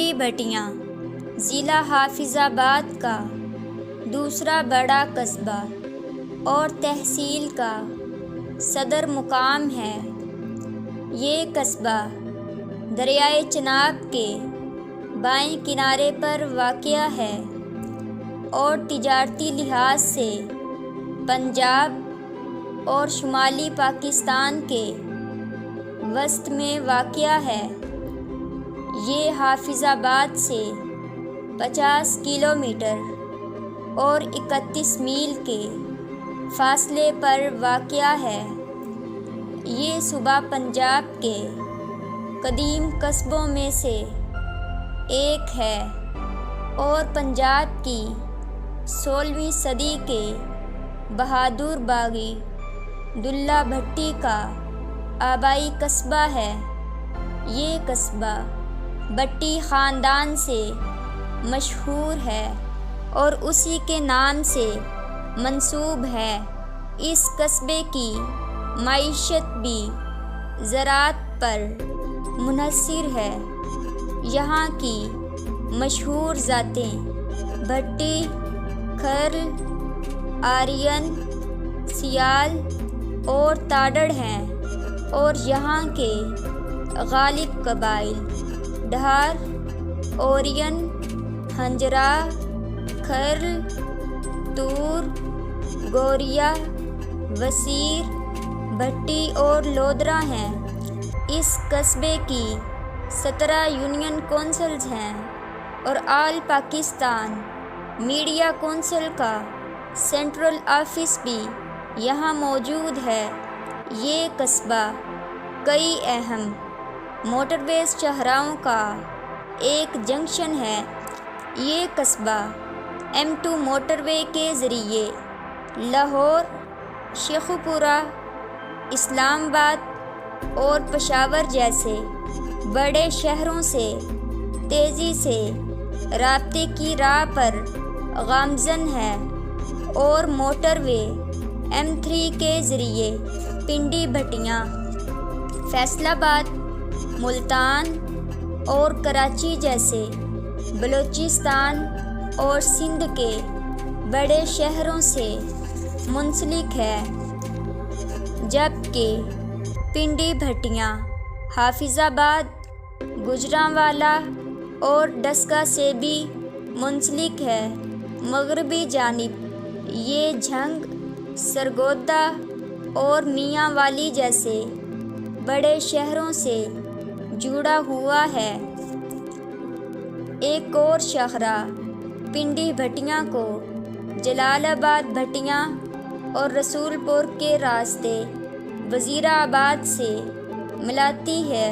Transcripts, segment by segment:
پنڈی بھٹیاں ضلع حافظ آباد کا دوسرا بڑا قصبہ اور تحصیل کا صدر مقام ہے۔ یہ قصبہ دریائے چناب کے بائیں کنارے پر واقع ہے اور تجارتی لحاظ سے پنجاب اور شمالی پاکستان کے وسط میں واقع ہے۔ یہ حافظ آباد سے 50 کلومیٹر اور 31 میل کے فاصلے پر واقع ہے۔ یہ صوبہ پنجاب کے قدیم قصبوں میں سے ایک ہے اور پنجاب کی 16ویں صدی کے بہادر باغی دلہ بھٹی کا آبائی قصبہ ہے۔ یہ قصبہ بھٹی خاندان سے مشہور ہے اور اسی کے نام سے منسوب ہے۔ اس قصبے کی معیشت بھی زراعت پر منحصر ہے۔ یہاں کی مشہور ذاتیں بھٹی، کھرل، آرین، سیال اور تاڈڑ ہیں اور یہاں کے غالب قبائل ڈھار، اورین، ہنجرا، کھرل، تور، گوریا، وسیر، بھٹی اور لودرا ہیں۔ اس قصبے کی 17 یونین کونسلز ہیں اور آل پاکستان میڈیا کونسل کا سینٹرل آفس بھی یہاں موجود ہے۔ یہ قصبہ کئی اہم موٹر ویز شاہراہوں کا ایک جنکشن ہے۔ یہ قصبہ M2 موٹر وے کے ذریعے لاہور، شیخوپورہ، اسلام آباد اور پشاور جیسے بڑے شہروں سے تیزی سے رابطے کی راہ پر گامزن ہے اور موٹر وے M3 کے ذریعے پنڈی بھٹیاں، فیصل آباد، ملتان اور کراچی جیسے بلوچستان اور سندھ کے بڑے شہروں سے منسلک ہے، جبکہ پنڈی بھٹیاں حافظ آباد، گوجرانوالہ اور ڈسکہ سے بھی منسلک ہے۔ مغربی جانب یہ جھنگ، سرگودا اور میاں والی جیسے بڑے شہروں سے جڑا ہوا ہے۔ ایک اور شاہراہ پنڈی بھٹیاں کو جلال آباد بھٹیاں اور رسول پور کے راستے وزیر آباد سے ملاتی ہے،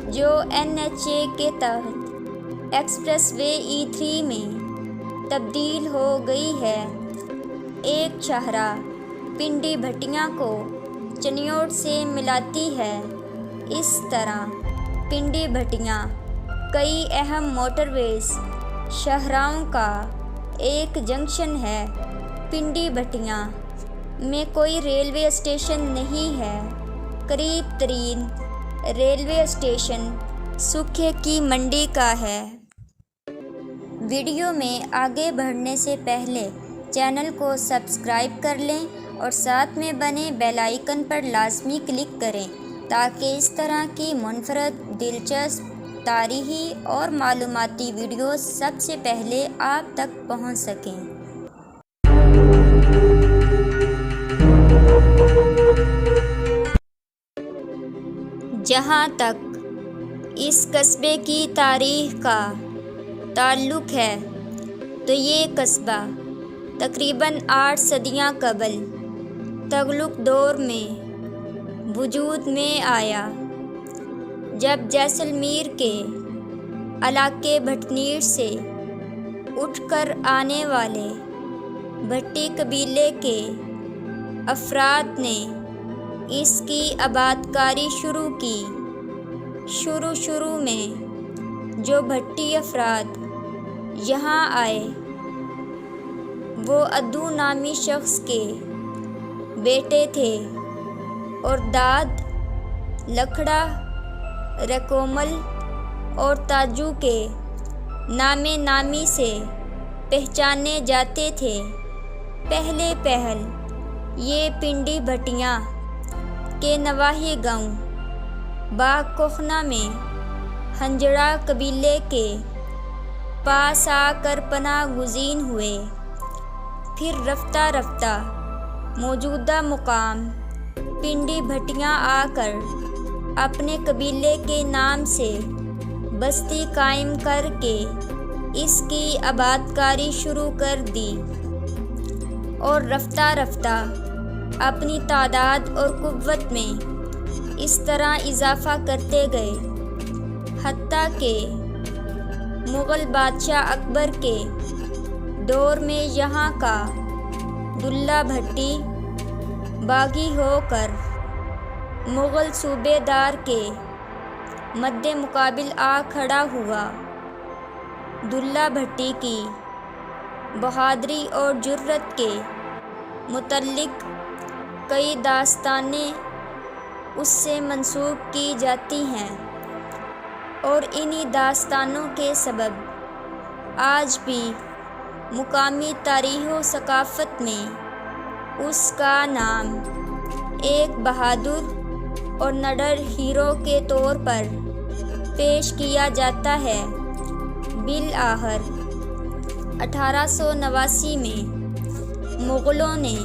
جو NHA کے تحت ایکسپریس وے E3 میں تبدیل ہو گئی ہے۔ ایک شاہراہ پنڈی بھٹیاں کو چنیوٹ سے ملاتی ہے۔ اس طرح پنڈی بھٹیاں کئی اہم موٹر ویز شاہراہوں کا ایک جنکشن ہے۔ پنڈی بھٹیاں میں کوئی ریلوے اسٹیشن نہیں ہے۔ قریب ترین ریلوے اسٹیشن سکھے کی منڈی کا ہے۔ ویڈیو میں آگے بڑھنے سے پہلے چینل کو سبسکرائب کر لیں اور ساتھ میں بنے بیل آئیکن پر لازمی کلک کریں تاکہ اس طرح کی منفرد، دلچسپ، تاریخی اور معلوماتی ویڈیوز سب سے پہلے آپ تک پہنچ سکیں۔ جہاں تک اس قصبے کی تاریخ کا تعلق ہے تو یہ قصبہ تقریباً 8 صدیاں قبل تغلق دور میں وجود میں آیا، جب جیسلمیر کے علاقے بھٹنیر سے اٹھ کر آنے والے بھٹی قبیلے کے افراد نے اس کی آباد کاری شروع کی۔ شروع میں جو بھٹی افراد یہاں آئے وہ ادو نامی شخص کے بیٹے تھے اور داد، لکھڑا، ریکومل اور تاجو کے نام نامی سے پہچانے جاتے تھے۔ پہلے پہل یہ پنڈی بھٹیاں کے نواحی گاؤں باغ کوکھنا میں ہنجڑا قبیلے کے پاس آ کر پناہ گزین ہوئے، پھر رفتہ رفتہ موجودہ مقام پنڈی بھٹیاں آ کر اپنے قبیلے کے نام سے بستی قائم کر کے اس کی آباد کاری شروع کر دی، اور رفتہ رفتہ اپنی تعداد اور قوت میں اس طرح اضافہ کرتے گئے، حتیٰ کہ مغل بادشاہ اکبر کے دور میں یہاں کا دلہ بھٹی باغی ہو کر مغل صوبے دار کے مد مقابل آ کھڑا ہوا۔ دلہ بھٹی کی بہادری اور جرأت کے متعلق کئی داستانیں اس سے منسوب کی جاتی ہیں، اور انہی داستانوں کے سبب آج بھی مقامی تاریخ و ثقافت میں اس کا نام ایک بہادر اور نڈر ہیرو کے طور پر پیش کیا جاتا ہے۔ بالآخر 1889 میں مغلوں نے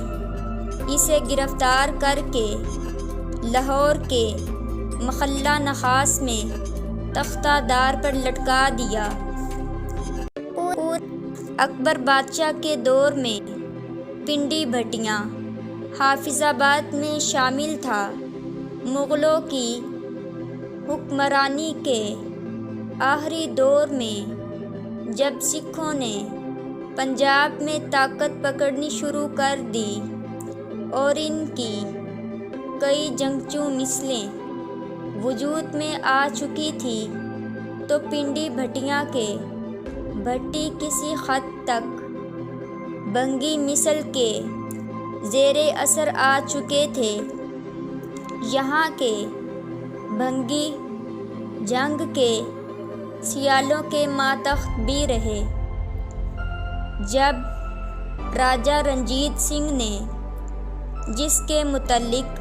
اسے گرفتار کر کے لاہور کے محلہ نخاس میں تختہ دار پر لٹکا دیا۔ اکبر بادشاہ کے دور میں پنڈی بھٹیاں حافظ آباد میں شامل تھا۔ مغلوں کی حکمرانی کے آخری دور میں جب سکھوں نے پنجاب میں طاقت پکڑنی شروع کر دی اور ان کی کئی جنگجو مثلیں وجود میں آ چکی تھی، تو پنڈی بھٹیاں کے بھٹی کسی حد تک بھنگی مثل کے زیر اثر آ چکے تھے۔ یہاں کے بھنگی جنگ کے سیالوں کے ماتحت بھی رہے۔ جب راجہ رنجیت سنگھ نے، جس کے متعلق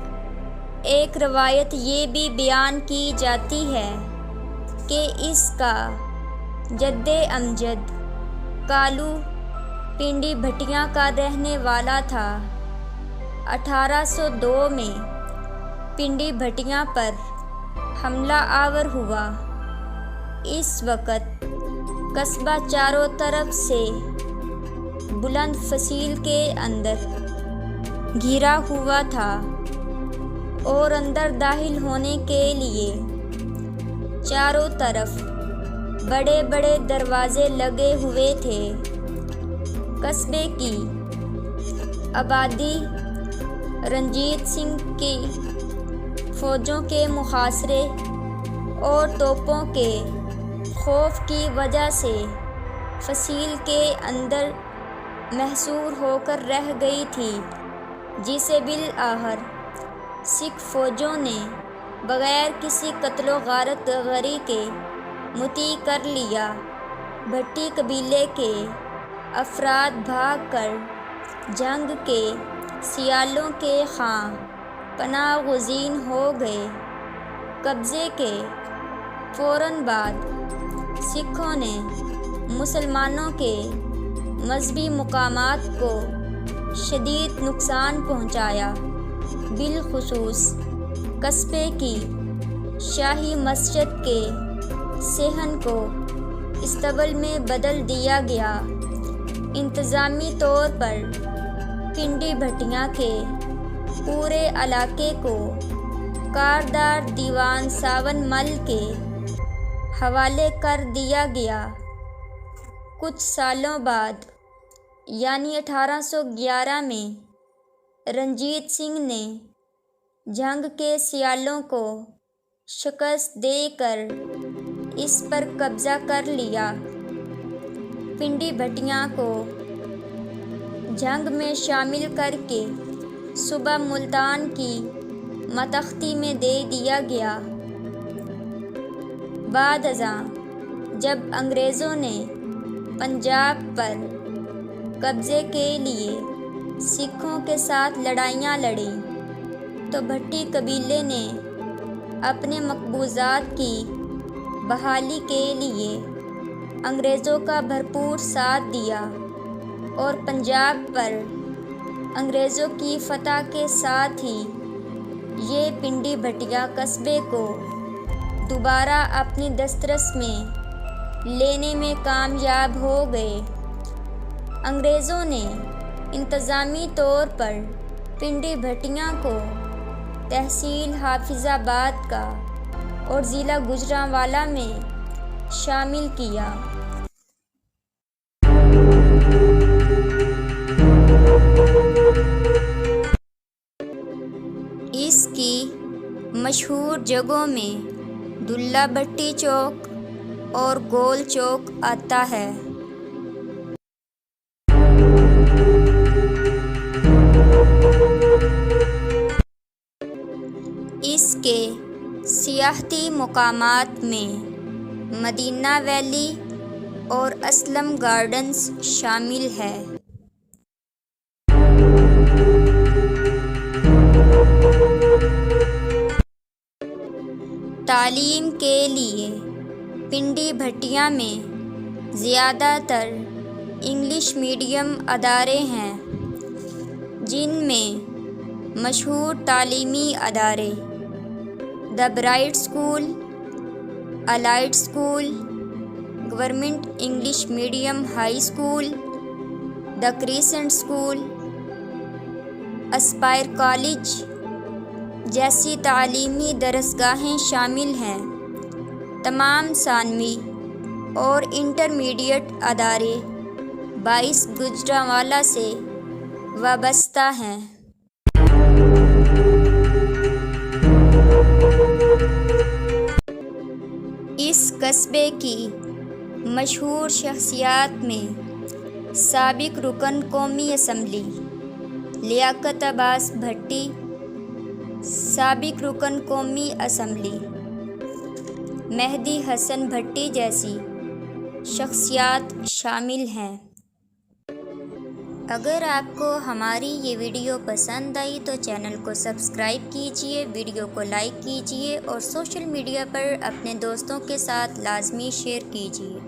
ایک روایت یہ بھی بیان کی جاتی ہے کہ اس کا جد امجد کالو پنڈی بھٹیاں کا رہنے والا تھا، 1802 میں پنڈی بھٹیاں پر حملہ آور ہوا۔ اس وقت قصبہ چاروں طرف سے بلند فصیل کے اندر گھرا ہوا تھا، اور اندر داخل ہونے کے لیے چاروں طرف بڑے بڑے دروازے لگے ہوئے تھے۔ قصبے کی آبادی رنجیت سنگھ کی فوجوں کے محاصرے اور توپوں کے خوف کی وجہ سے فصیل کے اندر محصور ہو کر رہ گئی تھی، جسے بالآخر سکھ فوجوں نے بغیر کسی قتل و غارت گری کے مطیع کر لیا۔ بھٹی قبیلے کے افراد بھاگ کر جنگ کے سیالوں کے خاں پناہ گزین ہو گئے۔ قبضے کے فوراً بعد سکھوں نے مسلمانوں کے مذہبی مقامات کو شدید نقصان پہنچایا، بالخصوص قصبے کی شاہی مسجد کے صحن کو استبل میں بدل دیا گیا۔ انتظامی طور پر پنڈی بھٹیاں کے پورے علاقے کو کاردار دیوان ساون مل کے حوالے کر دیا گیا۔ کچھ سالوں بعد یعنی 1811 میں رنجیت سنگھ نے جنگ کے سیالوں کو شکست دے کر اس پر قبضہ کر لیا۔ پنڈی بھٹیاں کو جنگ میں شامل کر کے صوبہ ملتان کی ماتحتی میں دے دیا گیا۔ بعد ازاں جب انگریزوں نے پنجاب پر قبضے کے لیے سکھوں کے ساتھ لڑائیاں لڑیں تو بھٹی قبیلے نے اپنے مقبوضات کی بحالی کے لیے انگریزوں کا بھرپور ساتھ دیا اور پنجاب پر انگریزوں کی فتح کے ساتھ ہی یہ پنڈی بھٹیا قصبے کو دوبارہ اپنی دسترس میں لینے میں کامیاب ہو گئے۔ انگریزوں نے انتظامی طور پر پنڈی بھٹیاں کو تحصیل حافظ آباد کا اور ضلع گوجرانوالہ میں شامل کیا۔ اس کی مشہور جگہوں میں دلہ بھٹی چوک اور گول چوک آتا ہے۔ اس کے سیاحتی مقامات میں مدینہ ویلی اور اسلم گارڈنز شامل ہے۔ تعلیم کے لیے پنڈی بھٹیا میں زیادہ تر انگلش میڈیم ادارے ہیں، جن میں مشہور تعلیمی ادارے the Bright School, Elite School, Government English Medium High School, the Crescent School, Aspire College جیسی تعلیمی درسگاہیں شامل ہیں۔ تمام ثانوی اور انٹرمیڈیٹ ادارے 22 گوجرانوالہ سے وابستہ ہیں۔ اس قصبے کی مشہور شخصیات میں سابق رکن قومی اسمبلی لیاقت عباس بھٹی، سابق رکن قومی اسمبلی مہدی حسن بھٹی جیسی شخصیات شامل ہیں۔ اگر آپ کو ہماری یہ ویڈیو پسند آئی تو چینل کو سبسکرائب کیجیے، ویڈیو کو لائک کیجیے اور سوشل میڈیا پر اپنے دوستوں کے ساتھ لازمی شیئر کیجیے۔